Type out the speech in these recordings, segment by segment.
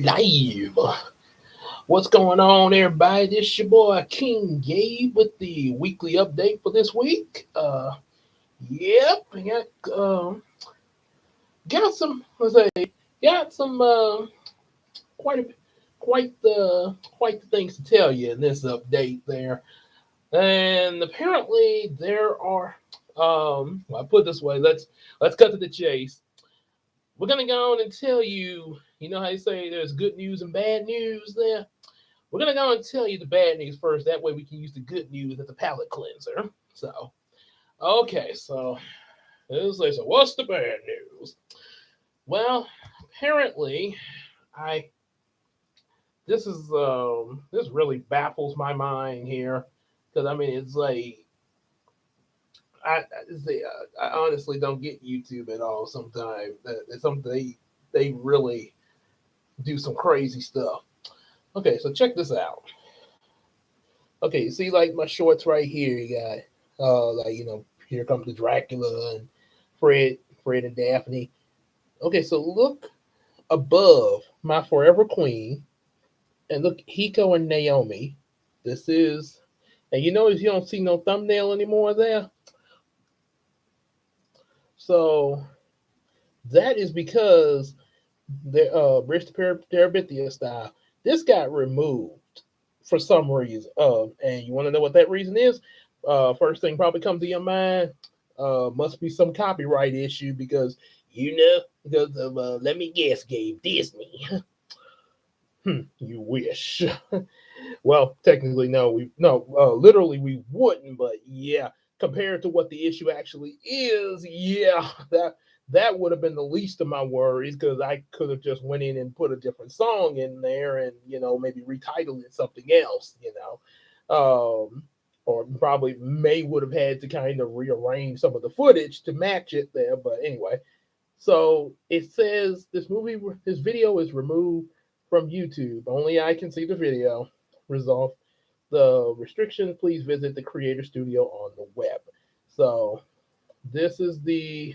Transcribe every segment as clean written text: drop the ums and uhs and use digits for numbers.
live. What's going on, everybody? This your boy King Gabe with the weekly update for this week. Yep, I got some. Let's say got some quite a, quite the things to tell you in this update there. And apparently there are. I put it this way. Let's cut to the chase. We're gonna go on and tell you. You know how you say there's good news and bad news there. We're gonna go and tell you the bad news first. That way we can use the good news as a palate cleanser. So, okay, so let's say, so what's the bad news? Well, apparently, I this really baffles my mind here because I mean it's like I honestly don't get YouTube at all. Sometimes they really do some crazy stuff. Okay, so check this out. Okay, you see like my shorts right here. You got like here comes the Dracula and Fred and Daphne. Okay, so look above my Forever Queen and look Hiko and Naomi. This is and you notice you don't see no thumbnail anymore there. So that is because the Bridge to Terabithia style. This got removed for some reason. And you want to know what that reason is? First thing probably comes to your mind. Must be some copyright issue because because of let me guess, Gabe, Disney. You wish. Well, technically, no. Literally, we wouldn't. But yeah, compared to what the issue actually is, yeah, that would have been the least of my worries because I could have just went in and put a different song in there and maybe retitled it something else, or probably may would have had to kind of rearrange some of the footage to match it there. But anyway, so it says this video is removed from YouTube. Only I can see the video. Resolve the restriction. Please visit the Creator Studio on the web. So this is the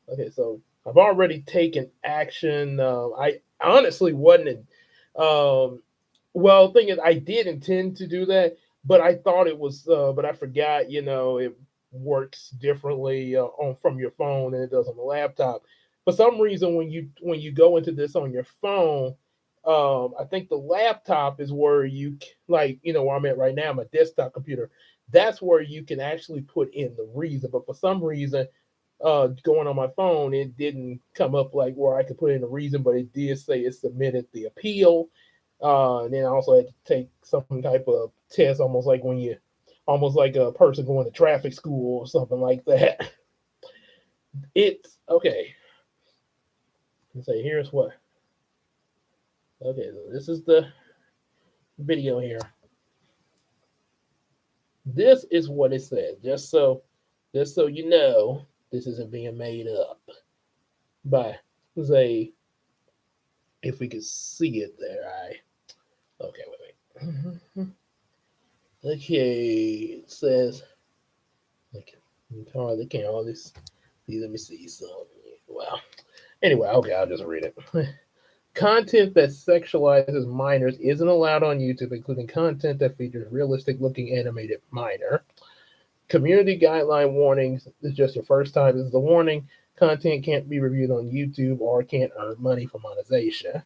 okay. So I've already taken action. I honestly wasn't. Well, thing is, I did intend to do that, but I thought it was. But I forgot. It works differently on from your phone than it does on the laptop. For some reason, when you go into this on your phone, I think the laptop is where like where I'm at right now, my desktop computer. That's where you can actually put in the reason. But for some reason, going on my phone, it didn't come up like where I could put in a reason, but it did say it submitted the appeal. And then I also had to take some type of test, almost like a person going to traffic school or something like that. It's okay. Let's say here's what. Okay, so this is the video here. This is what it says. Just so you know, this isn't being made up by say if we could see it there. Okay, wait. Okay, it says okay, they can't all this. Let me see something. Wow. Anyway, okay, I'll just read it. Content that sexualizes minors isn't allowed on YouTube, including content that features realistic looking animated minor. Community guideline warnings. This is just your first time. This is a warning. Content can't be reviewed on YouTube or can't earn money for monetization.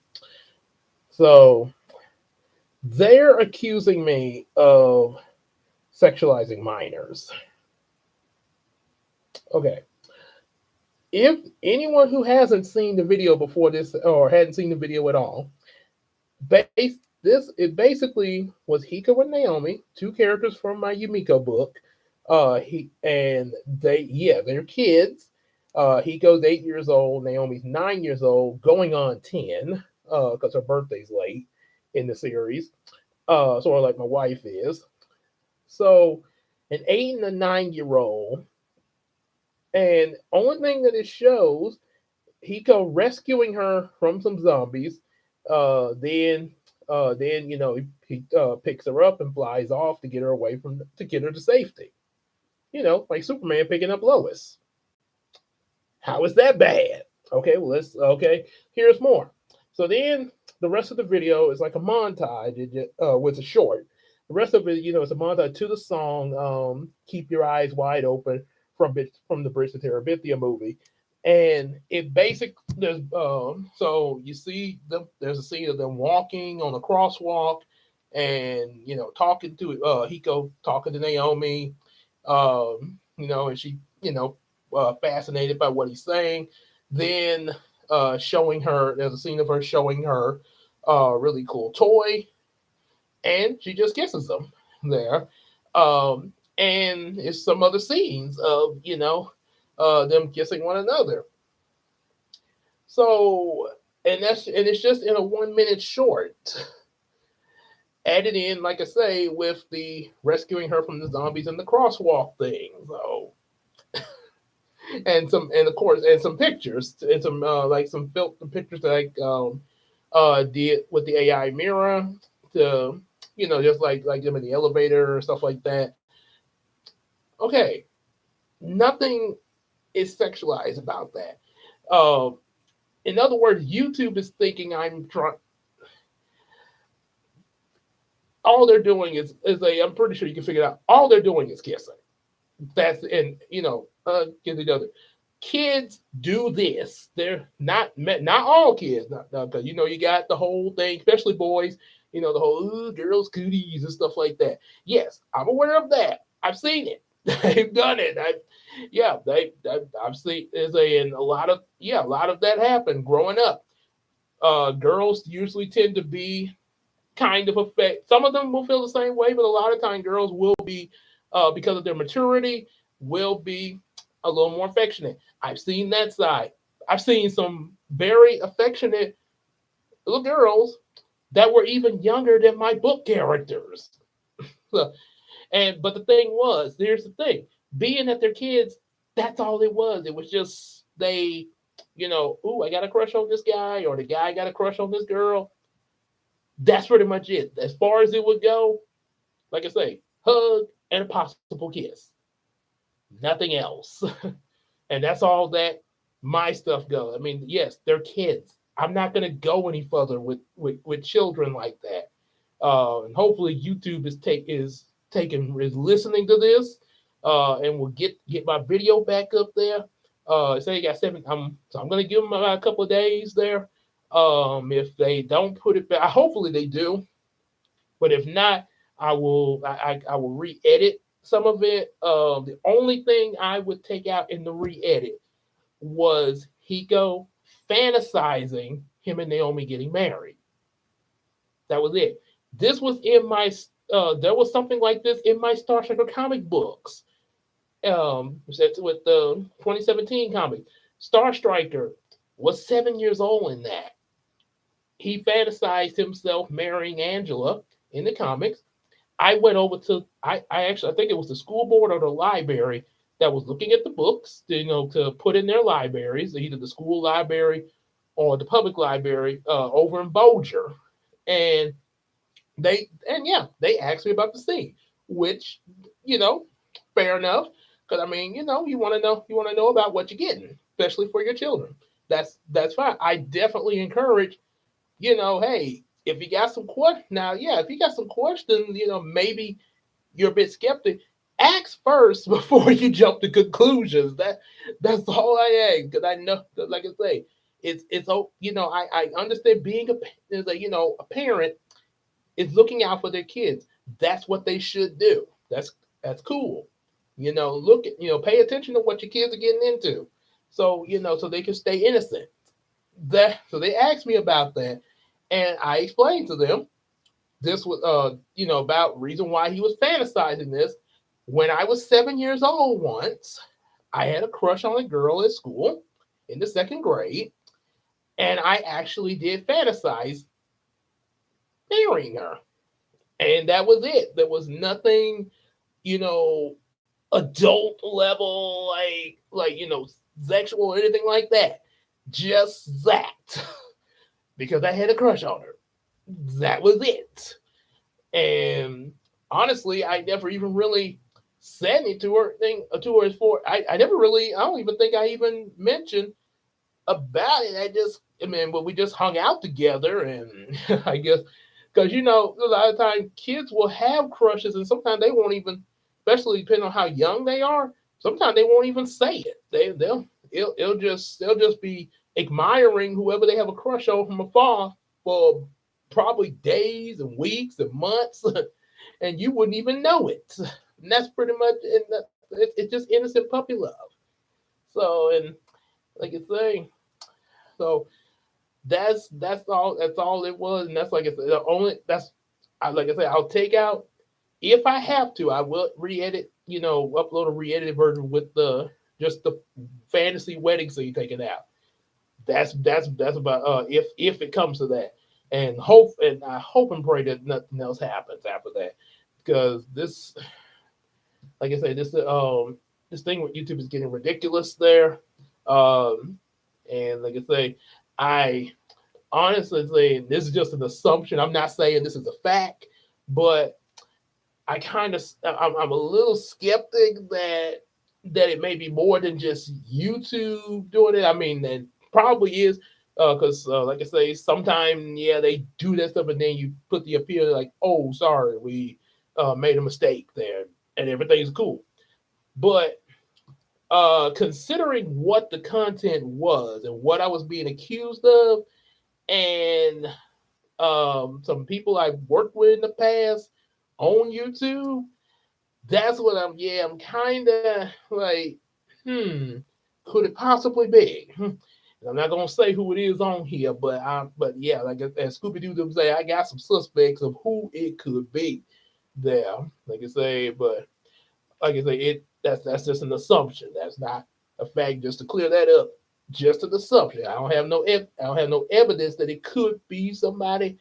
So they're accusing me of sexualizing minors. Okay. If anyone who hasn't seen the video before this or hadn't seen the video at all, it basically was Hiko and Naomi, two characters from my Yumiko book. They're kids. Hiko's 8 years old, Naomi's 9 years old, going on 10, because her birthday's late in the series. Sort of like my wife is. So an 8 and a 9 year old. And only thing that it shows, Hiko rescuing her from some zombies. Then he picks her up and flies off to get her to get her to safety. Like Superman picking up Lois. How is that bad? Okay, well let's okay. Here's more. So then the rest of the video is like a montage. With a short. The rest of it, it's a montage to the song "Keep Your Eyes Wide Open" from the Bridge to Terabithia movie, and it basically there's so you see them. There's a scene of them walking on a crosswalk, and talking to Hiko talking to Naomi, and she fascinated by what he's saying. Then showing her. There's a scene of her showing her a really cool toy, and she just kisses him there. And it's some other scenes of them kissing one another. So and it's just in a 1 minute short, added in, like I say, with the rescuing her from the zombies and the crosswalk thing. So and of course and some pictures and some like some filter pictures like did with the AI mirror to just like them in the elevator or stuff like that. Okay, nothing is sexualized about that. In other words, YouTube is thinking I'm trying. All they're doing I'm pretty sure you can figure it out. All they're doing is kissing. That's and get the other. Kids do this. They're not all kids, because you got the whole thing, especially boys. The whole girls' cooties and stuff like that. Yes, I'm aware of that. I've seen it. They've done it. I've seen and a lot of that happened growing up. Girls usually tend to be kind of affect. Some of them will feel the same way, but a lot of time girls will be, because of their maturity, will be a little more affectionate. I've seen that side. I've seen some very affectionate little girls that were even younger than my book characters. So, but the thing was, here's the thing: being that they're kids, that's all it was. It was just they, ooh, I got a crush on this guy, or the guy got a crush on this girl. That's pretty much it. As far as it would go, like I say, hug and a possible kiss. Nothing else. And that's all that my stuff goes. I mean, yes, they're kids. I'm not going to go any further with children like that. And hopefully YouTube is listening to this, and will get my video back up there. Say you got seven. So I'm going to give them about a couple of days there. If they don't put it back, hopefully they do. But if not, I will re-edit some of it. The only thing I would take out in the re-edit was Hiko fantasizing him and Naomi getting married. That was it. This was in my there was something like this in my Star Striker comic books. With the 2017 comic, Star Striker was 7 years old in that. He fantasized himself marrying Angela in the comics. I went over to I think it was the school board or the library that was looking at the books, to put in their libraries, either the school library or the public library over in Boulder, and they asked me about the scene, which you know, fair enough, because I mean, you want to know about what you're getting, especially for your children. That's fine. I definitely encourage, hey, if you got some questions now, yeah, if you got some questions, maybe you're a bit skeptic. Ask first before you jump to conclusions. That's all I ask, because I know, like I say, it's I understand being a parent is looking out for their kids. That's what they should do. That's cool. Look at pay attention to what your kids are getting into, so so they can stay innocent. So they asked me about that, and I explained to them this was about reason why he was fantasizing this. When I was 7 years old once, I had a crush on a girl at school in the second grade, and I actually did fantasize marrying her. And that was it. There was nothing, you know, adult level, sexual or anything like that. Just that. Because I had a crush on her. That was it. And honestly, I never even really said anything to her. I never really, I don't even think I even mentioned about it. I mean, but we just hung out together, and I guess because a lot of times kids will have crushes, and sometimes they won't even, especially depending on how young they are. Sometimes they won't even say it. They'll just be admiring whoever they have a crush on from afar for probably days and weeks and months, and you wouldn't even know it. And that's pretty much, and it's just innocent puppy love. So, and like I say, so that's all it was, and that's like I said, the only that's like I said, I'll take out if I have to. I will re-edit, upload a re-edited version with the just the fantasy wedding scene taken out. That's about if it comes to that, and I hope and pray that nothing else happens after that, because this, like I said, this thing with YouTube is getting ridiculous there, um, and like I say, I honestly saying this is just an assumption. I'm not saying this is a fact, but I'm a little skeptic that it may be more than just YouTube doing it. I mean, it probably is because, like I say, sometimes yeah they do that stuff, and then you put the appeal like, oh, sorry, we made a mistake there, and everything's cool. But considering what the content was and what I was being accused of, and some people I've worked with in the past on YouTube, that's what I'm kind of like, hmm, could it possibly be? And I'm not gonna say who it is on here, but yeah, like as Scooby Doo would say, I got some suspects of who it could be there. Like I say, but like I say, that's just an assumption. That's not a fact. Just to clear that up, just an assumption. I don't have no evidence that it could be somebody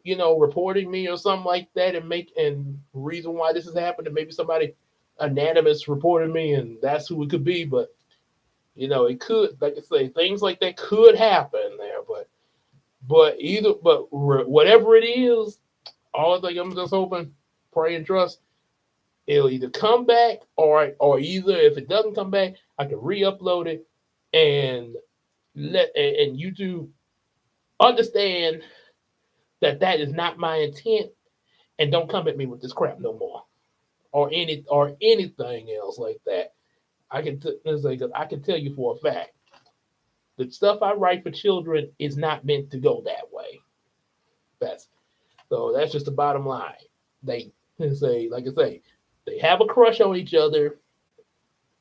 reporting me or something like that, and reason why this has happened, and maybe somebody anonymous reported me, and that's who it could be. But it could, like I say, things like that could happen there. But whatever it is, all I think I'm just hoping, pray and trust it'll either come back, or either if it doesn't come back, I can re-upload it and and YouTube understand that that is not my intent, and don't come at me with this crap no more, or anything else like that. I can tell you for a fact the stuff I write for children is not meant to go that way. That's that's just the bottom line. They say, like I say, they have a crush on each other,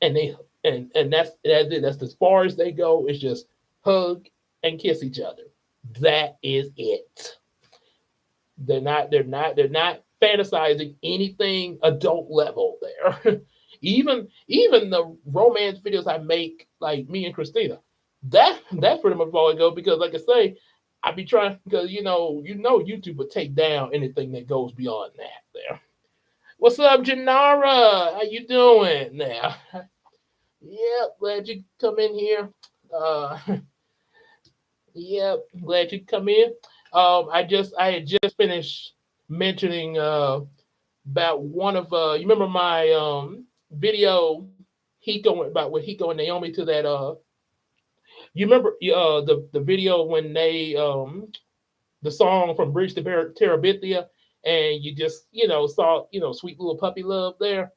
and that's it. That's as far as they go. It's just hug and kiss each other. That is it. They're not fantasizing anything adult level there. Even the romance videos I make, like me and Christina, that's pretty much all I go, because like I say, I be trying, because YouTube would take down anything that goes beyond that there. What's up, Janara? How you doing now? Yeah, glad you come in here. Uh yeah, glad you come in. I had just finished mentioning about one of you remember my video Hiko about with Hiko and Naomi to that you remember the video when they the song from Bridge to Terabithia, and you just saw sweet little puppy love there.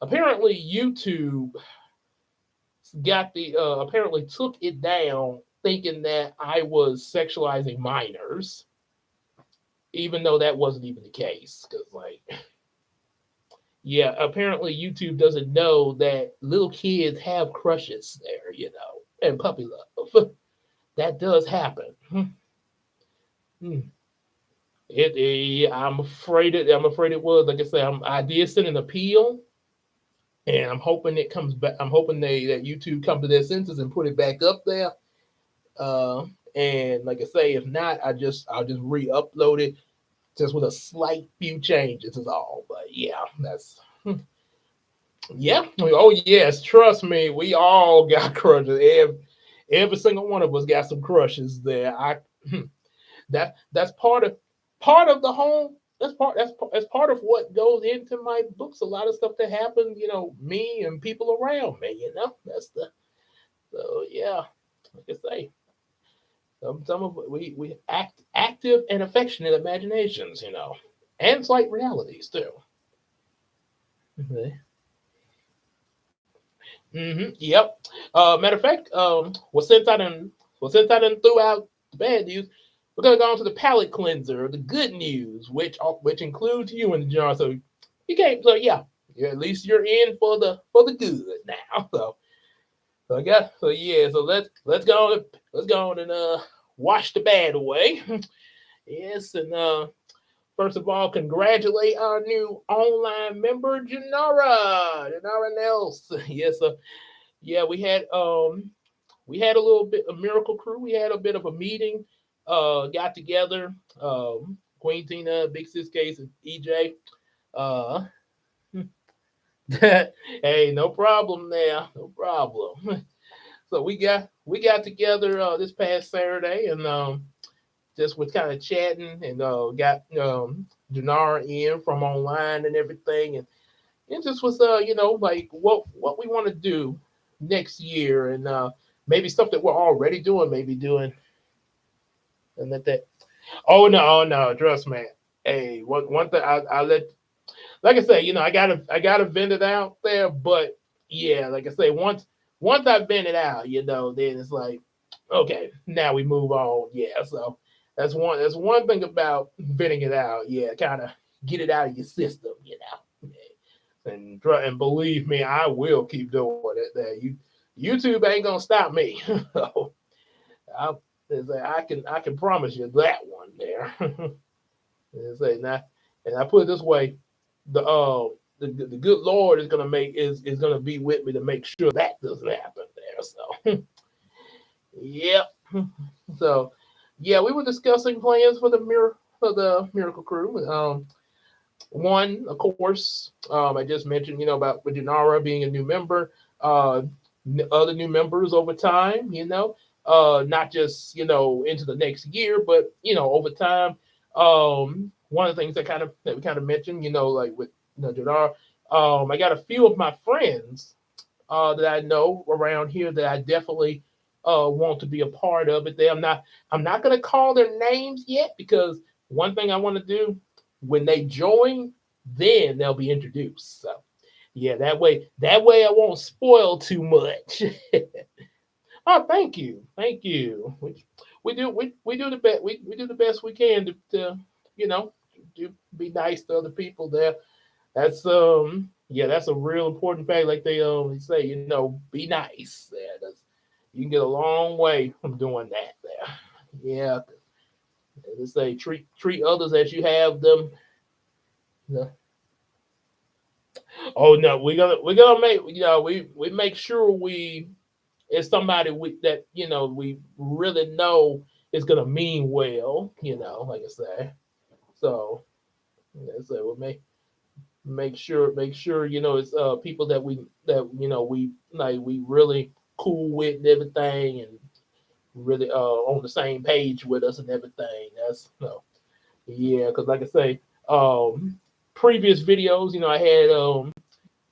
Apparently YouTube got the apparently took it down thinking that I was sexualizing minors, even though that wasn't even the case. Because like, yeah, apparently YouTube doesn't know that little kids have crushes there, and puppy love. That does happen. Hmm. I'm afraid it was. Like I said, I did send an appeal, and I'm hoping it comes back. I'm hoping that YouTube come to their senses and put it back up there. Uh, and like I say, if not, I'll just re-upload it just with a slight few changes is all. But yeah, that's yeah. Oh yes, trust me, we all got crushes. Every single one of us got some crushes there. That's part of the whole. That's part of what goes into my books. A lot of stuff that happened, me and people around me. That's the so yeah. Like I say, Some of we active and affectionate imaginations, and slight realities too. Okay. Yep. Matter of fact, since I done threw out the bad news, we're gonna go on to the palate cleanser, the good news, which includes you in the jar. So you can't. So yeah, at least you're in for the good now. So I got. So yeah. So let's go on and wash the bad away. Yes, and first of all, congratulate our new online member, Janara Nels. Yes, yeah, we had a little bit of Miracle Crew. We had a bit of a meeting, got together. Queen Tina, Big Sis Case, and EJ. Uh, hey, no problem there, no problem. So we got together this past Saturday and just was kind of chatting and got Janara in from online and everything, and it just was like what we want to do next year and maybe stuff that we're already doing, maybe doing and that. Oh no, trust me. Hey, one thing I let like I say, I gotta vent it out there, but yeah, like I say, once I vent it out, then it's like, okay, now we move on. Yeah, so that's one thing about venting it out. Yeah, kind of get it out of your system. And believe me, I will keep doing it. That YouTube ain't gonna stop me. So I, I can promise you that one there. And say now, and I put it this way: the good Lord is gonna be with me to make sure that doesn't happen there. So yep. So yeah, we were discussing plans for the Miracle Crew. One, of course, I just mentioned about with Janara being a new member, other new members over time. Not just into the next year, but over time. One of the things that we kind of mentioned, like with Janara, I got a few of my friends that I know around here that I definitely want to be a part of it. I'm not going to call their names yet because one thing I want to do when they join, then they'll be introduced. So yeah, that way I won't spoil too much. Oh, thank you. We do the best we do the best we can to you know to be nice to other people there. That's yeah, that's a real important fact. Like they say, be nice. There, you can get a long way from doing that. There, yeah. They say treat others as you have them. No. Oh no, we're gonna make we make sure we it's somebody that we really know is gonna mean well. Like I say. So yeah, so we'll make sure it's people that we like we really cool with and everything and really on the same page with us and everything. That's no yeah, because like I say, previous videos, I had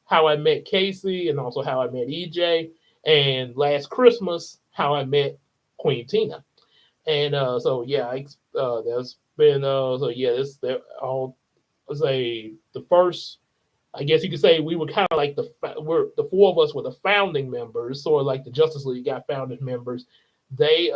how I met Casey and also how I met EJ, and last Christmas how I met Queen Tina. And so yeah, there's been so yeah, this they're all say the first. I guess you could say we were kind of like we're the four of us were the founding members, sort of like the Justice League got founded members. They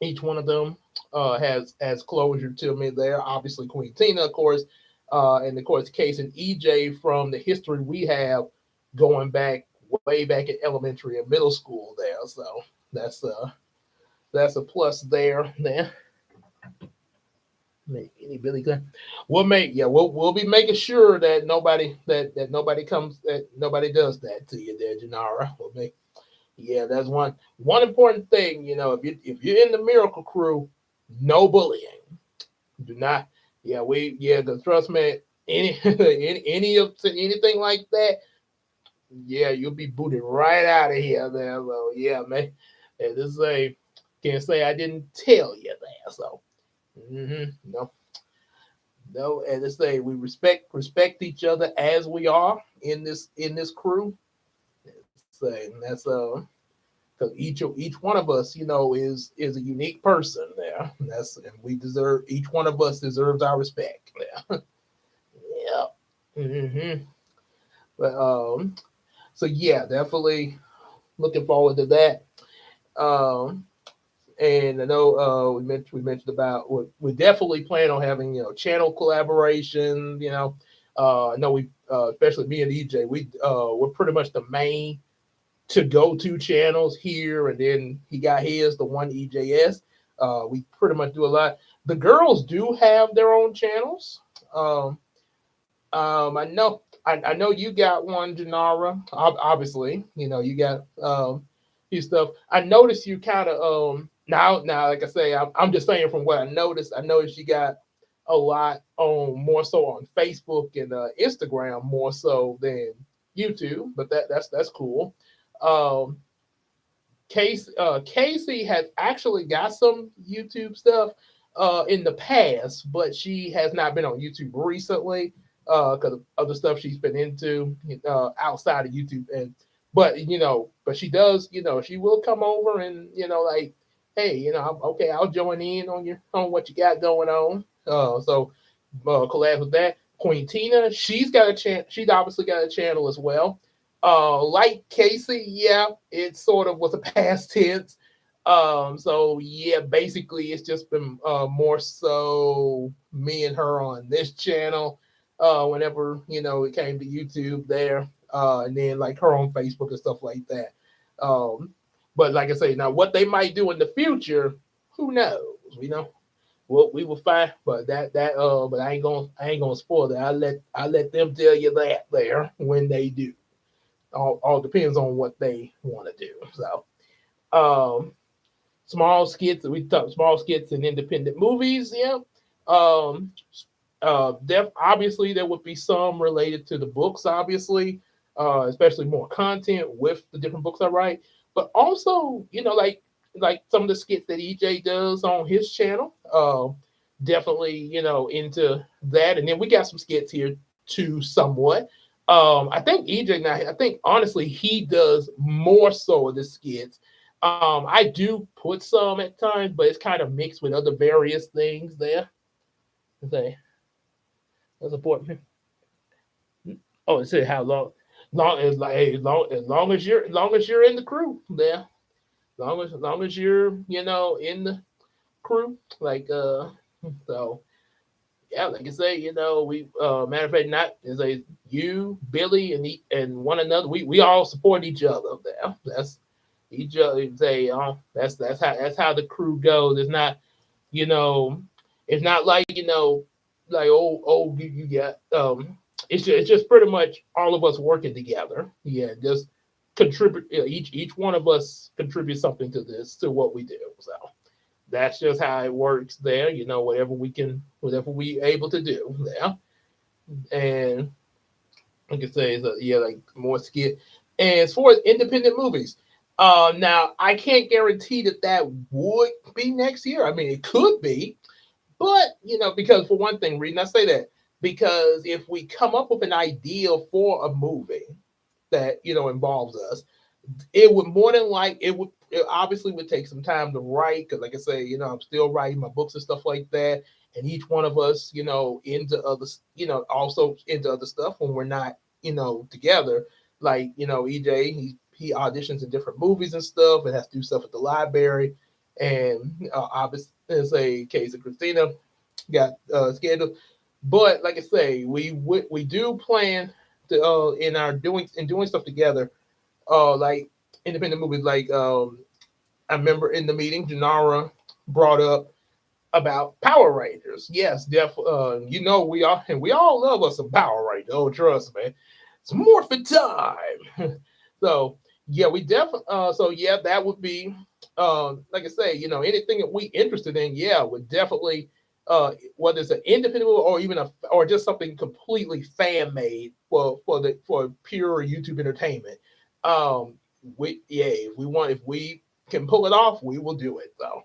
each one of them has closure to me there. Obviously, Queen Tina, of course, and of course, Case and EJ from the history we have going back way back in elementary and middle school there. So that's uh that's a plus there. Then any Billy Glenn. We'll be making sure that nobody comes that nobody does that to you there, Janara. Yeah, that's one important thing. If you're in the Miracle Crew, no bullying. Do not. Yeah, Cause trust me, any of anything like that, yeah, you'll be booted right out of here. There, so yeah, man. And this say can't say I didn't tell you there. So no, no, and this say we respect each other as we are in this crew. Say that's because each one of us, is a unique person there. And we deserve, each one of us deserves our respect. Yeah. Yeah. Hmm. But so yeah, definitely looking forward to that. Um, and I know we mentioned about we definitely plan on having channel collaboration. I know we especially me and EJ, we're pretty much the main to go to channels here, and then he got his, the one EJS. We pretty much do a lot. The girls do have their own channels. Um, I know you got one, Janara. Obviously, you got your stuff. I noticed you kind of now, like I say, I'm just saying from what I noticed. I noticed you got a lot on more so on Facebook and Instagram more so than YouTube, but that's cool. Um, Casey has actually got some YouTube stuff in the past, but she has not been on YouTube recently because of other stuff she's been into outside of YouTube. But she does, she will come over and like, hey, okay, I'll join in on what you got going on. So collab with that. Queen Tina, she's got a channel. She's obviously got a channel as well. Like Casey, yeah, it sort of was a past tense. So yeah, basically it's just been more so me and her on this channel. Whenever it came to YouTube there, and then like her on Facebook and stuff like that. Um, but like I say, now what they might do in the future, who knows? Well, we will find, but but I ain't gonna spoil that. I let them tell you that there when they do. All depends on what they want to do. So, um, small skits. We talk small skits and independent movies. Yeah. Um, obviously there would be some related to the books. Obviously, especially more content with the different books I write. But also, like some of the skits that EJ does on his channel. Definitely, into that. And then we got some skits here too, somewhat. I think EJ now, I think honestly, he does more so of the skits. I do put some at times, but it's kind of mixed with other various things there. Say that's important. Oh, it said how long as like hey, as long as you're in the crew there, long as you're in the crew, like so yeah, like I say, we matter of fact, not is a you, Billy, and one another. We all support each other there. That's each other. Say, that's how the crew goes. It's not, you know, it's not like like you got. It's just pretty much all of us working together. Yeah, just contribute. Each one of us contributes something to this to what we do. So that's just how it works there. Whatever we able to do there. And like I say, so yeah, like more skit. And as far as independent movies, now I can't guarantee that would be next year. I mean, it could be, but because for one thing, reason I say that because if we come up with an idea for a movie that involves us, it would more than like it obviously would take some time to write because like I say, I'm still writing my books and stuff like that, and each one of us into other also into other stuff when we're not together, like EJ, he auditions in different movies and stuff and has to do stuff at the library, and obviously as a case of Christina got scheduled. But like I say, we do plan to in doing stuff together, like independent movies. Like I remember in the meeting, Janara brought up about Power Rangers. Yes, we all love us some Power Rangers. Oh, trust me, it's morphin' time. So yeah, we definitely. So yeah, that would be like I say, anything that we interested in. Yeah, would definitely. Whether it's an independent or even or just something completely fan made for pure YouTube entertainment. If we can pull it off, we will do it though.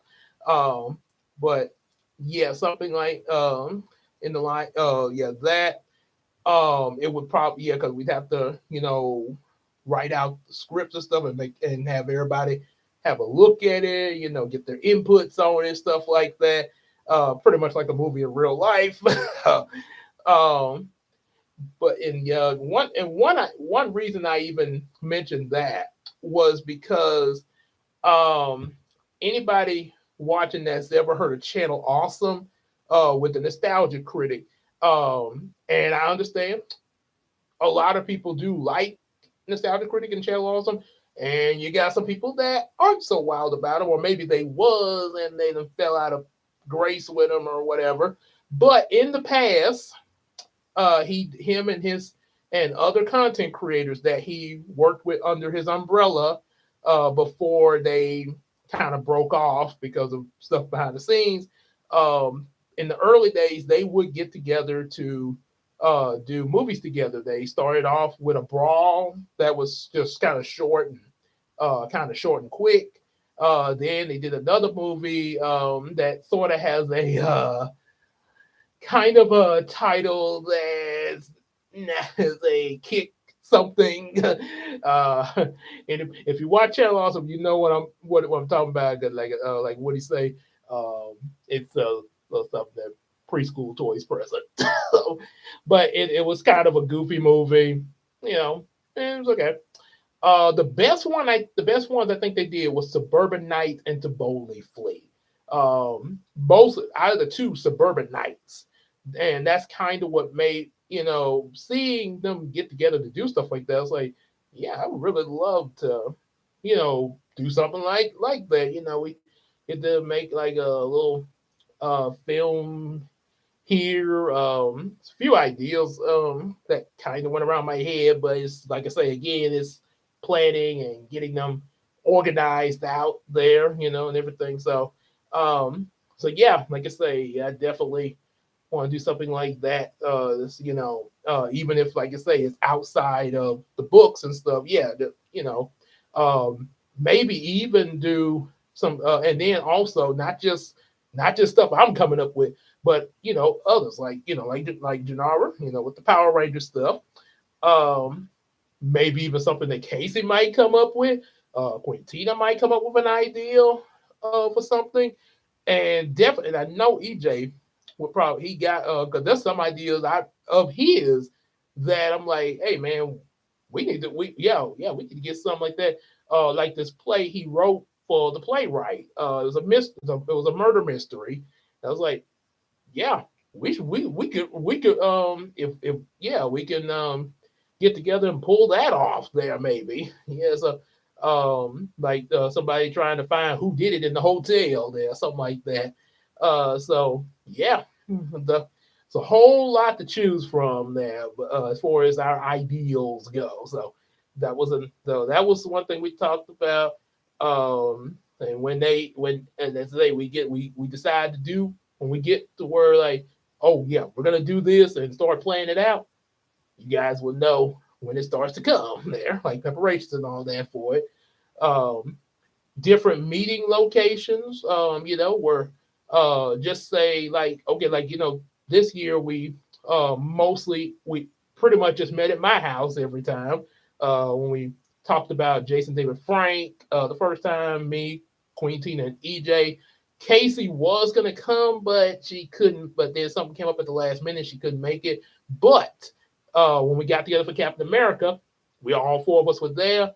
But yeah, something like in the line, yeah, that it would probably because we'd have to write out the scripts and stuff and make and have everybody. have a look at it, get their inputs on it and stuff like that. Pretty much like a movie in real life. um, but in one reason I even mentioned that was because anybody watching that's ever heard of Channel Awesome with the Nostalgia Critic, and I understand a lot of people do like Nostalgia Critic and Channel Awesome, and you got some people that aren't so wild about them, or maybe they was and they done fell out of grace with them or whatever. But in the past, him and his and other content creators that he worked with under his umbrella before they kind of broke off because of stuff behind the scenes. In the early days, they would get together to do movies together. They started off with a brawl that was just kind of short and quick. Then they did another movie that sort of has a kind of a title that's a kick something. And if you watch Channel Awesome, you know what I'm talking about. Like what he say, it's stuff that preschool toys present. So, but it was kind of a goofy movie, you know. And it was okay. The best ones I think they did was Suburban Night and To Boldly Flee. Both out of the two Suburban Nights, and that's kind of what made seeing them get together to do stuff like that. I was like, yeah, I would really love to, do something like that. We get to make like a little film here. A few ideas that kind of went around my head, but it's like I say again, it's planning and getting them organized out there, and everything. So yeah, like I say, I definitely want to do something like that. Even if, like I say, it's outside of the books and stuff. Yeah, um, maybe even do some, and then also not just stuff I'm coming up with, but others like Janara, with the Power Ranger stuff. Um, Maybe even something that Casey might come up with. Quintina might come up with an idea for something, and definitely, I know EJ would probably he got because there's some ideas of his that I'm like, hey man, we need to get something like that. Like this play he wrote for the playwright. It was a murder mystery. I was like, yeah, we could if yeah we can get together and pull that off there maybe. Yeah, so like somebody trying to find who did it in the hotel there, something like that. So yeah, the it's a whole lot to choose from there as far as our ideals go. So that was one thing we talked about. And when and as I say we decide to do when we get to where like, oh yeah, we're gonna do this and start planning it out, you guys will know when it starts to come there, like preparations and all that for it. Um, Different meeting locations, where just say like, okay, like, this year we pretty much just met at my house every time. When we talked about Jason David Frank, the first time, me, Queen Tina, and EJ. Casey was gonna come, but she couldn't. But then something came up at the last minute; she couldn't make it. But when we got together for Captain America, we all four of us were there.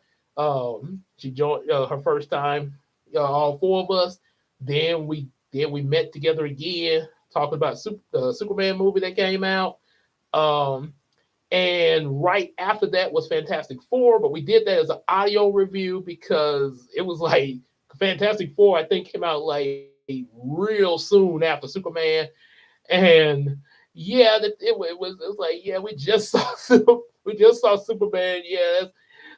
She joined her first time, all four of us. Then we met together again, talking about the Superman movie that came out. Um, and right after that was Fantastic Four, but we did that as an audio review because it was like Fantastic Four, I think, came out like real soon after Superman. And yeah, it was like, yeah, we just saw Superman. Yeah,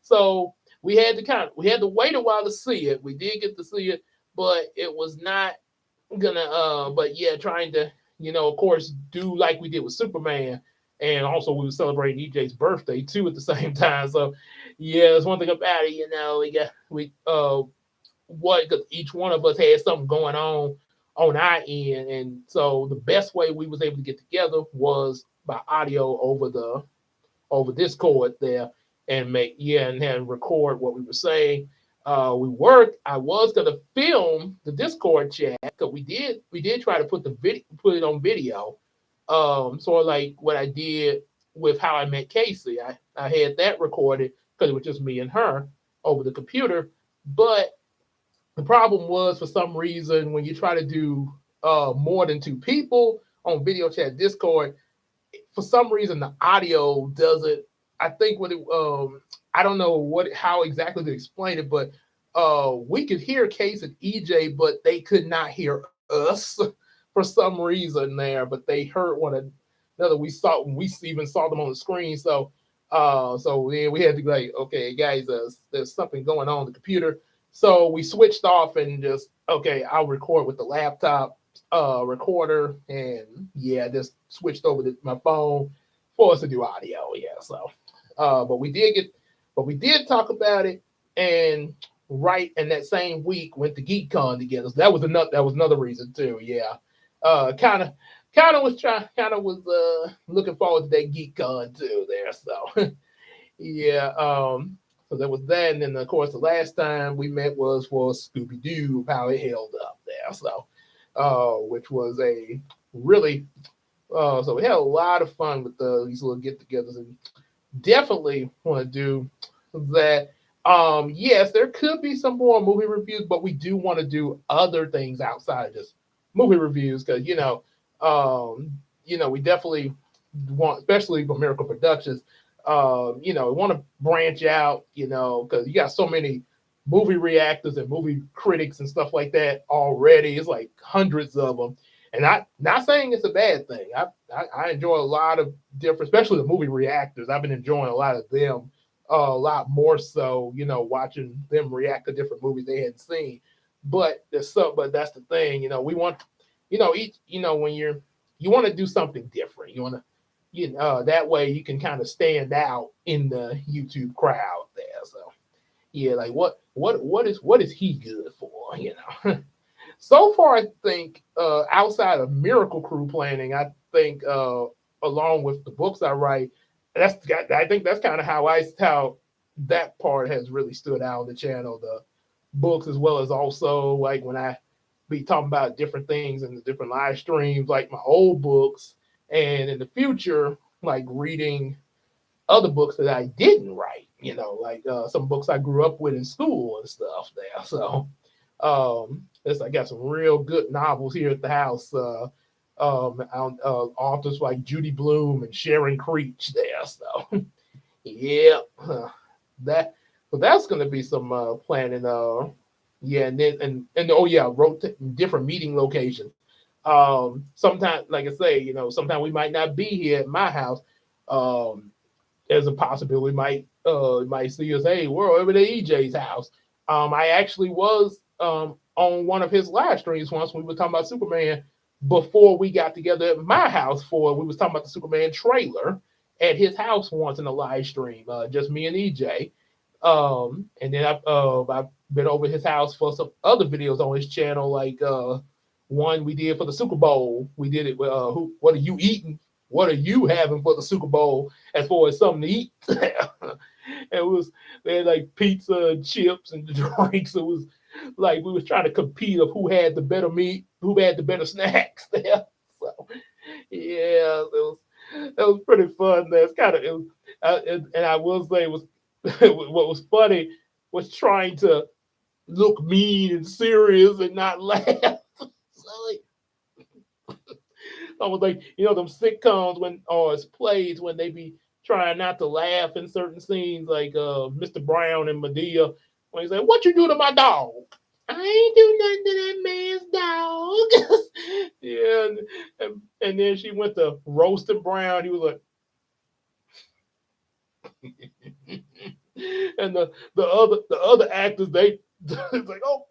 so we had to wait a while to see it. We did get to see it, but it was not gonna but yeah, trying to, of course, do like we did with Superman. And also we were celebrating EJ's birthday too at the same time. So yeah, there's one thing about it, what each one of us had something going on our end. And so the best way we was able to get together was by audio over Discord there, and and record what we were saying. we worked. I was gonna film the Discord chat because we did try to put it on video. Sort of like what I did with How I Met Casey. I had that recorded because it was just me and her over the computer. But the problem was, for some reason, when you try to do more than two people on video chat Discord, for some reason the audio doesn't. I think what it I don't know what how exactly to explain it, but we could hear Case and EJ, but they could not hear us for some reason there. But they heard one another. We even saw them on the screen. So yeah, we had to be like, okay, guys, there's something going on the computer. So we switched off and just okay, I'll record with the laptop recorder, and yeah, just switched over to my phone for us to do audio. Yeah, so but we did talk about it, and right in that same week went to GeekCon together. So that was another reason too. Yeah, kind of was looking forward to that GeekCon too there. So yeah, so there was that, and then of course the last time we met was for Scooby Doo, how it held up there. So which was a really so we had a lot of fun with these little get-togethers, and definitely want to do that. Yes, there could be some more movie reviews, but we do want to do other things outside of just movie reviews because we definitely want, especially for Miracle Productions, we want to branch out, because you got so many movie reactors and movie critics and stuff like that already. It's like hundreds of them, and not saying it's a bad thing. I enjoy a lot of different, especially the movie reactors. I've been enjoying a lot of them, a lot more so, watching them react to different movies they hadn't seen. But that's the thing, we want, each, when you want to do something different. You want to, that way you can kind of stand out in the YouTube crowd there. So yeah, like what is he good for? So far, I think outside of Miracle Crew planning, I think along with the books I write, I think that's kind of how that part has really stood out on the channel. The books, as well as also like when I be talking about different things in the different live streams, like my old books, and in the future, like reading other books that I didn't write. Like some books I grew up with in school and stuff there. So I got some real good novels here at the house. Authors like Judy Blume and Sharon Creech there. So yeah, that so that's going to be some planning. Yeah, and oh yeah, different meeting locations. Sometimes, like I say, sometimes we might not be here at my house. Um, there's a possibility might see us. Hey, we're over at EJ's house. I actually was on one of his live streams once. We were talking about Superman before we got together at my house we was talking about the Superman trailer at his house once in a live stream, just me and EJ. And then I've been over his house for some other videos on his channel, like one we did for the Super Bowl. We did it with what are you eating? What are you having for the Super Bowl as far as something to eat? It was they had like pizza and chips and drinks. It was like we was trying to compete of who had the better meat, who had the better snacks there. So yeah, it was pretty fun. That's kind of it was, and I will say it was what was funny was trying to look mean and serious and not laugh. So like, almost like them sitcoms when or it's plays when they be trying not to laugh in certain scenes, like Mr. Brown and Medea when he say, "What you do to my dog?" I ain't do nothing to that man's dog. Yeah, and then she went to roasting Brown. He was like, and the other actors they it's like, oh,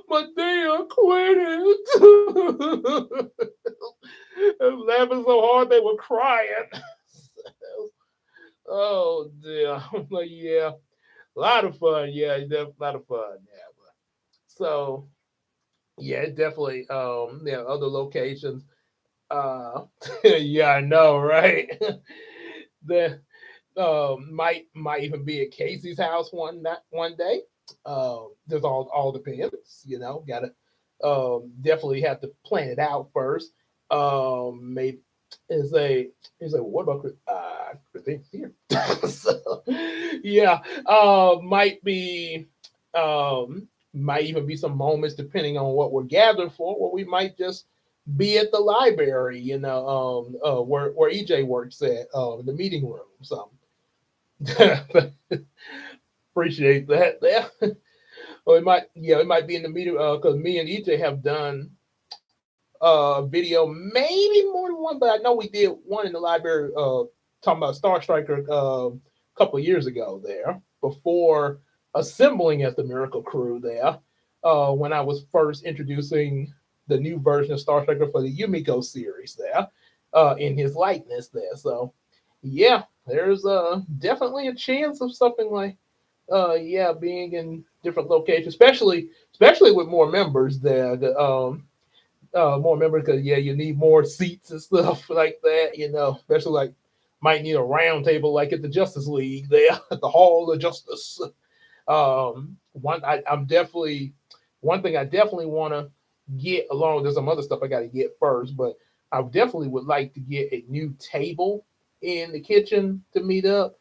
Medea quit it. They was laughing so hard they were crying. Oh dear. I'm like, yeah, a lot of fun. Yeah, a lot of fun. Yeah. So yeah, definitely. Yeah, other locations. Uh, yeah, I know, right? the might even be at Casey's house one day. There's all depends, gotta definitely have to plan it out first. Maybe is a is a what about Christine here? So yeah, might be might even be some moments depending on what we're gathered for, where we might just be at the library, where EJ works at, in the meeting room. So appreciate that there. Or it might be in the meeting because me and EJ have done video, maybe more than one, but I know we did one in the library talking about Star Striker a couple of years ago there before assembling as the Miracle Crew there when I was first introducing the new version of Star Striker for the Yumiko series there in his likeness there. So yeah, there's definitely a chance of something like yeah being in different locations, especially with more members there. More members because yeah, you need more seats and stuff like that. Especially like might need a round table like at the Justice League there at the Hall of Justice. I'm definitely one thing I definitely want to get along. There's some other stuff I got to get first, but I definitely would like to get a new table in the kitchen to meet up.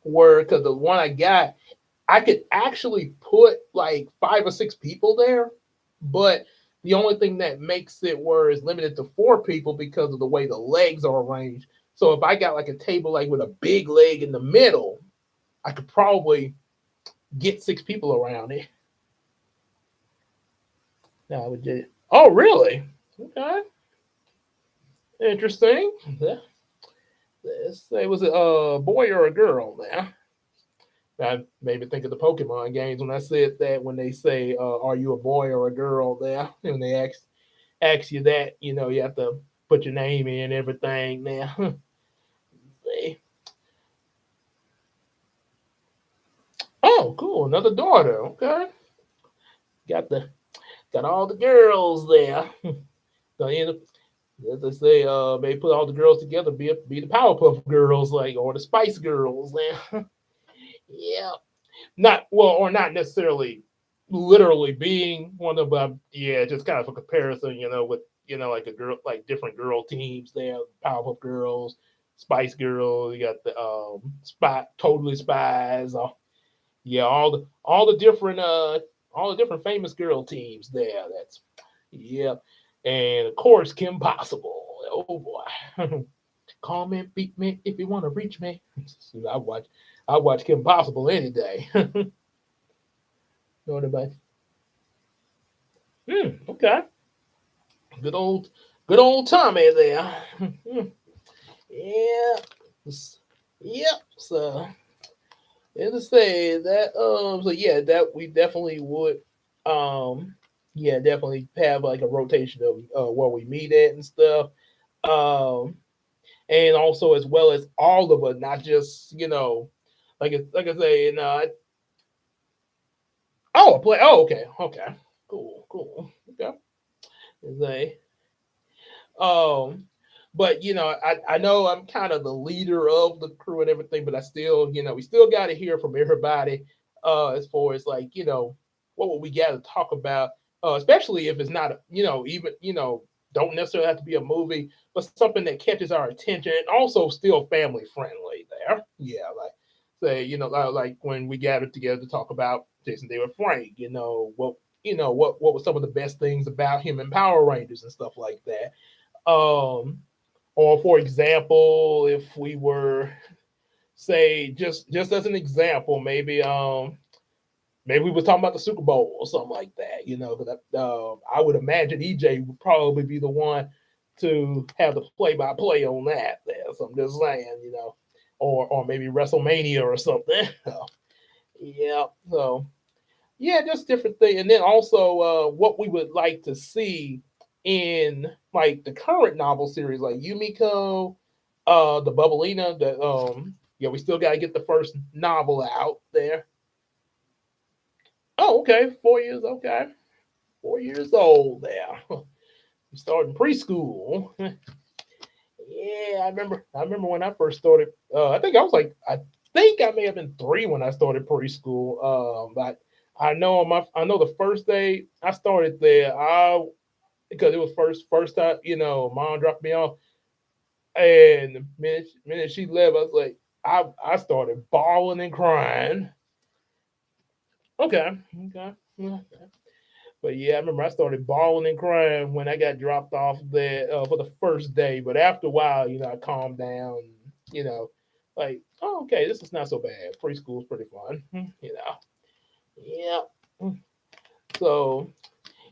Where because the one I got, I could actually put like 5 or 6 people there, but the only thing that makes it where it's limited to 4 people because of the way the legs are arranged. So if I got like a table like with a big leg in the middle, I could probably get 6 people around it. Now I would do. Oh, really? Okay, interesting. Yeah. Let's say was it a boy or a girl now? I made me think of the Pokemon games when I said that when they say, "Are you a boy or a girl?" There, when they ask you that, you have to put your name in and everything. Now, see. Oh, cool, another daughter. Okay, got the got all the girls there. So, as they say, they put all the girls together, be the Powerpuff Girls, like or the Spice Girls. Now, yeah, not well, or not necessarily literally being one of them. Yeah, just kind of a comparison, with like a girl, like different girl teams. There, Powerpuff Girls, Spice Girls. You got the Totally Spies. Yeah, all the different famous girl teams there. That's yeah, and of course Kim Possible. Oh boy, comment, beat me if you want to reach me. I watch I watch Kim Possible any day. What about? Okay, good old good old Tommy there. Yeah, yep. So and to say that so yeah that we definitely would yeah definitely have like a rotation of where we meet at and stuff. Um and also as well as all of us, not just like I say, oh play oh okay cool okay. Say um, but I know I'm kind of the leader of the crew and everything, but I still we still got to hear from everybody as far as like what would we got to talk about, especially if it's not even don't necessarily have to be a movie, but something that catches our attention and also still family friendly. There, yeah, like say like when we gathered together to talk about Jason David Frank, what was some of the best things about him in Power Rangers and stuff like that. Um, or for example, if we were say just as an example, maybe we were talking about the Super Bowl or something like that, because I would imagine EJ would probably be the one to have the play by play on that there. So I'm just saying, or maybe WrestleMania or something. Yeah. So yeah, just different things. And then also what we would like to see in like the current novel series, like Yumiko, the Bubblina, the yeah, we still gotta get the first novel out there. Oh, okay, 4 years, okay. 4 years old there. Starting preschool. Yeah, I remember when I first started, I think I was like I think I may have been 3 when I started preschool. But I know the first day I started there, I because it was first time, mom dropped me off, and the minute she left, I was like, I started bawling and crying. Okay, okay. Okay. But yeah, I remember I started bawling and crying when I got dropped off there for the first day. But after a while, I calmed down. You know, like, oh, okay, this is not so bad. Preschool's pretty fun. Yeah. So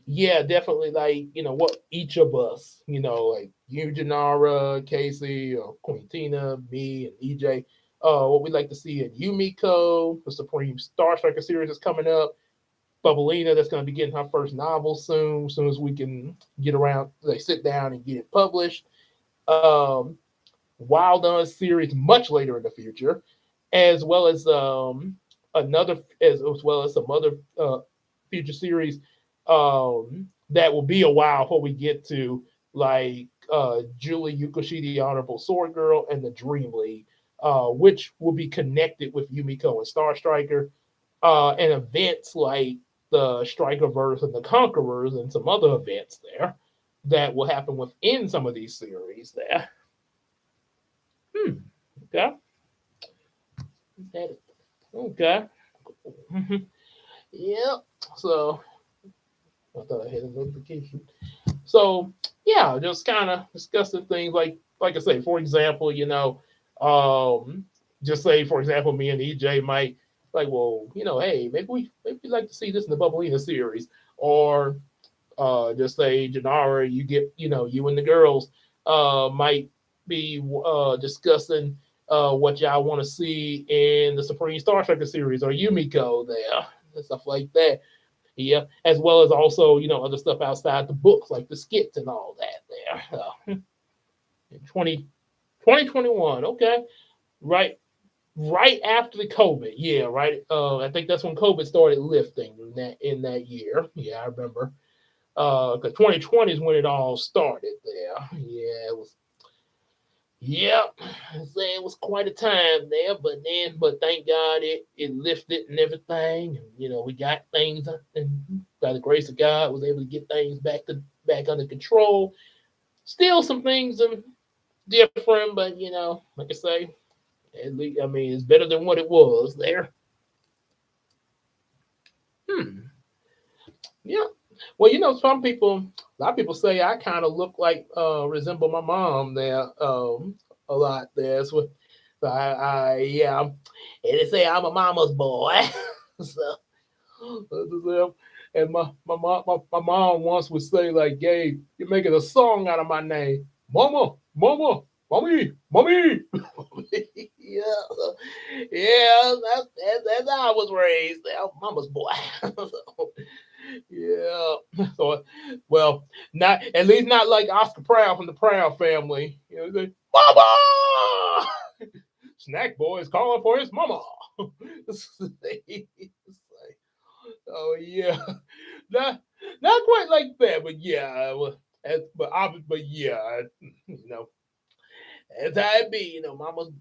yeah, definitely like what each of us, like you, Janara, Casey, or Queen Tina, me, and EJ, what we'd like to see in Yumiko, the Supreme Star Striker series is coming up. Bubblina, that's going to be getting her first novel soon as we can get around, like sit down and get it published. Um, Wild On series much later in the future, as well as as well as some other future series that will be a while before we get to like Julie Yukoshi, the Honorable Sword Girl, and the Dream League, which will be connected with Yumiko and Star Striker, and events like the Strikerverse and the Conquerors, and some other events there that will happen within some of these series there. Hmm. Okay. Okay. Yep. So I thought I had a notification. So yeah, just kind of discussing things like I say, for example, just say for example, me and EJ might like, well, hey, maybe we'd like to see this in the Bubblina series, or just say Janara, you and the girls might be discussing what y'all want to see in the Supreme Star Striker series or Yumiko there and stuff like that. Yeah, as well as also other stuff outside the books like the skits and all that there. 20, 2021, okay, right, right after the COVID, yeah, right. I think that's when COVID started lifting in that year. Yeah, I remember. 'Cause 2020 is when it all started there. Yeah, it was. Yep, it was quite a time there, but thank God it lifted and everything. And, we got things, and by the grace of God, was able to get things back under control. Still, some things are different, but like I say, at least I mean it's better than what it was there. Hmm. Yeah. Well, some people, a lot of people say I kind of look like, resemble my mom there, a lot there. So yeah, and they say I'm a mama's boy. So, and my mom once would say like, "Gabe, you're making a song out of my name, Mama, Mama, Mommy, Mommy." Yeah, yeah, that's how I was raised. I'm mama's boy. So, yeah. So, well, not at least not like Oscar Proud from the Proud family. Say, Mama! Snack boy is calling for his mama. It's like, oh yeah, not not quite like that, but yeah, well, but yeah, you know, that's how it be.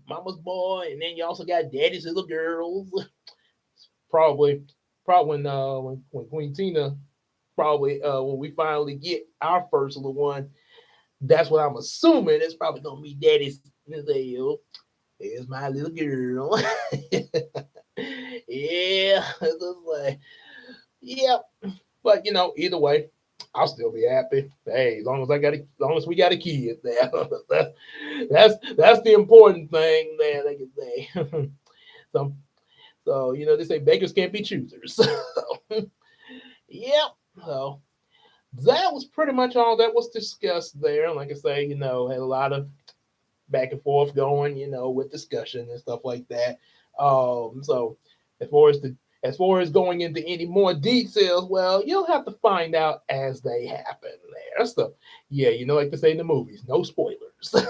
Mama's boy, and then you also got daddy's little girls. Probably, probably when Queen Tina, probably when we finally get our first little one, that's what I'm assuming. It's probably gonna be daddy's. There's my little girl. Yeah, it's just like, yeah. But either way, I'll still be happy. Hey, as long as we got a kid there, that's the important thing there. They can say. so they say beggars can't be choosers. So, yeah. So that was pretty much all that was discussed there. Like I say, had a lot of back and forth going, with discussion and stuff like that. So as far as the as far as going into any more details, well, you'll have to find out as they happen there. So yeah, like they say in the movies, no spoilers. So,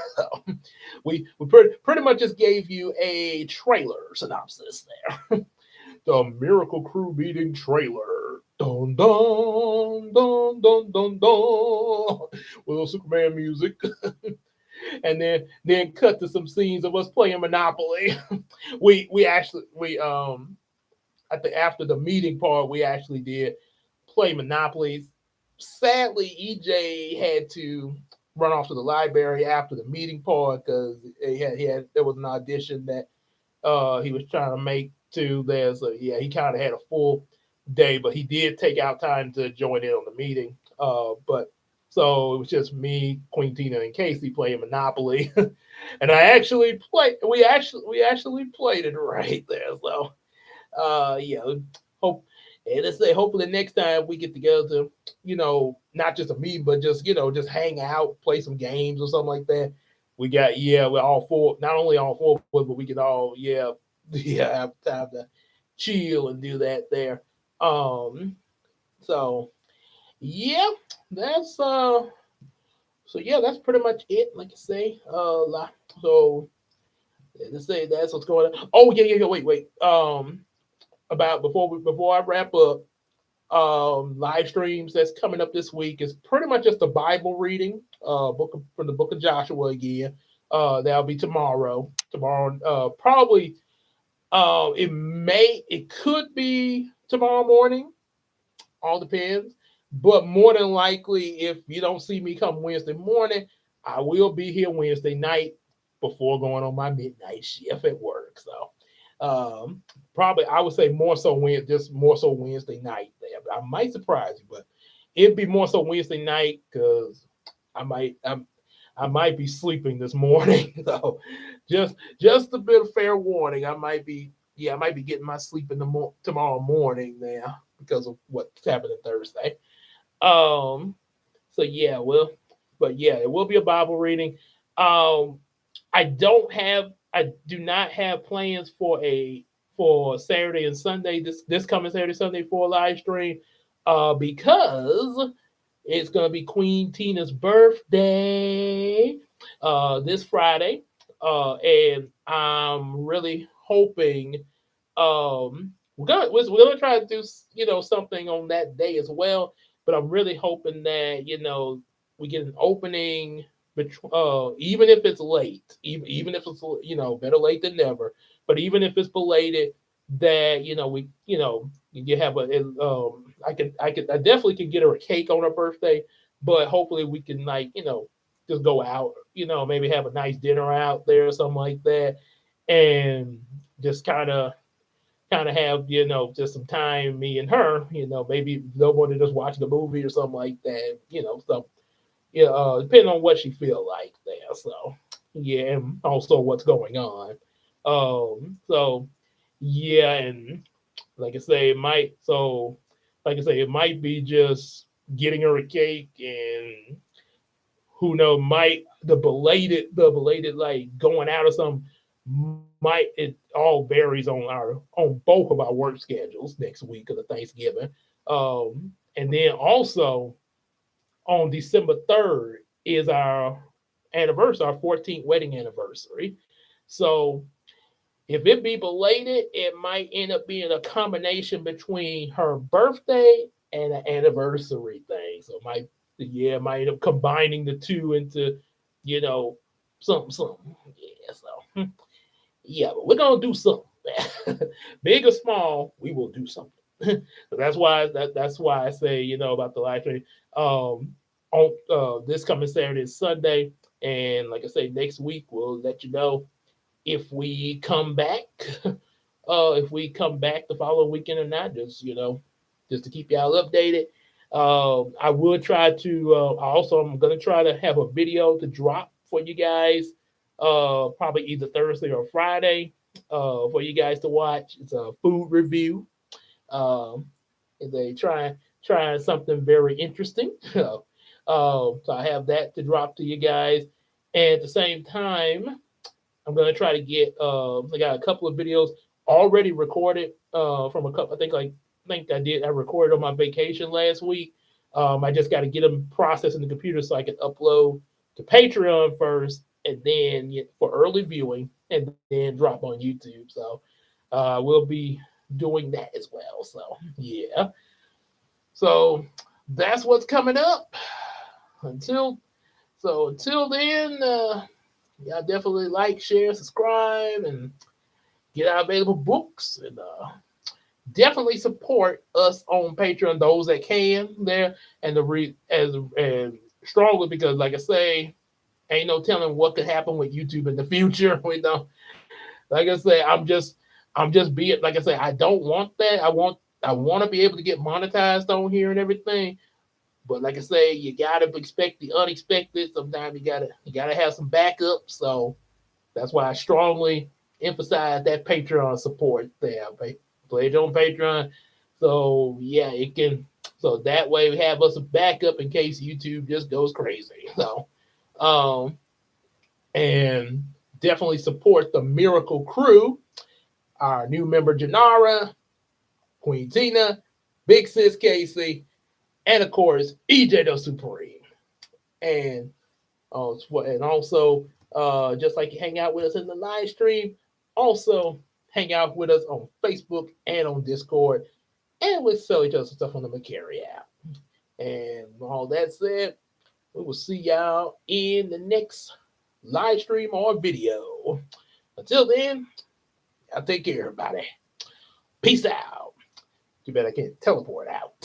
we pretty much just gave you a trailer synopsis there. The Miracle Crew meeting trailer. Dun dun dun dun dun dun. Little Superman music. And then cut to some scenes of us playing Monopoly. We actually I think after the meeting part we actually did play Monopolies. Sadly, EJ had to run off to the library after the meeting part because he had there was an audition that he was trying to make to there. So yeah, he kind of had a full day, but he did take out time to join in on the meeting. But so it was just me, Queen Tina, and Casey playing Monopoly, and I actually played. We actually played it right there. So yeah, hope and let's say hopefully next time we get together to, not just a meeting, but just just hang out, play some games or something like that. We're all four, not only all four of us, but we can all yeah have time to chill and do that there. Um, so yeah, that's so yeah, that's pretty much it. Like I say, so let's say that's what's going on. Oh yeah. Wait. About before I wrap up, live streams that's coming up this week is pretty much just a Bible reading, from the book of Joshua again. That'll be tomorrow. Tomorrow, probably. It could be tomorrow morning. All depends. But more than likely, if you don't see me come Wednesday morning, I will be here Wednesday night before going on my midnight shift at work. So probably I would say more so just more so Wednesday night there. But I might surprise you, but it'd be more so Wednesday night because I might I might be sleeping this morning. So just a bit of fair warning. I might be getting my sleep in the tomorrow morning now because of what's happening Thursday. Um, so yeah, but yeah, it will be a Bible reading. Um, I do not have plans for Saturday and Sunday. This coming Saturday Sunday for a live stream, because it's gonna be Queen Tina's birthday, this Friday, and I'm really hoping, we're gonna try to do something on that day as well. But I'm really hoping that we get an opening, even if it's late, even if it's better late than never. But even if it's belated, that you have I definitely can get her a cake on her birthday, but hopefully we can just go out, maybe have a nice dinner out there or something like that, and just kind of have just some time, me and her, maybe no more than just watching a movie or something like that, so yeah, depending on what she feel like there. So yeah, and also what's going on. So yeah, and like I say, it might be just getting her a cake, and who knows, might the belated like going out or something, might it all varies on both of our work schedules next week of the Thanksgiving. And then also on December 3rd is our anniversary, our 14th wedding anniversary. So if it be belated, it might end up being a combination between her birthday and an anniversary thing. So it might end up combining the two into, you know, something. Yeah, so yeah, but we're gonna do something. Big or small, we will do something. So that's why I say, about the live stream. On this coming Saturday and Sunday. And like I say, next week we'll let you know if we come back, the following weekend or not, just to keep y'all updated. I will try to. I'm gonna try to have a video to drop for you guys, probably either Thursday or Friday, for you guys to watch. It's a food review. Um, they trying something very interesting. So I have that to drop to you guys, and at the same time, I'm gonna try to get. I got a couple of videos already recorded, from a couple. I think I did. I recorded on my vacation last week. I just got to get them processed in the computer so I can upload to Patreon first, and then for early viewing, and then drop on YouTube. So we'll be doing that as well. So yeah. So that's what's coming up. Until until then. y'all definitely like, share, subscribe, and get our available books, and definitely support us on Patreon, those that can there, and and strongly, because like I say, ain't no telling what could happen with YouTube in the future. We know, like I say, I'm just being, like I say, I don't want that. I want to be able to get monetized on here and everything. But like I say, you gotta expect the unexpected. Sometimes you gotta have some backup. So that's why I strongly emphasize that Patreon support there. Pledge on Patreon. So yeah, it can. So that way we have us a backup in case YouTube just goes crazy. So, um, and definitely support the Miracle Crew. Our new member Janara, Queen Tina, Big Sis Casey, and of course EJ the Supreme. And and also, just like you hang out with us in the live stream, also hang out with us on Facebook and on Discord, and we sell each other stuff on the Macari app. And all that said, we will see y'all in the next live stream or video. Until then, y'all take care, everybody. Peace out. Too bad I can't teleport out.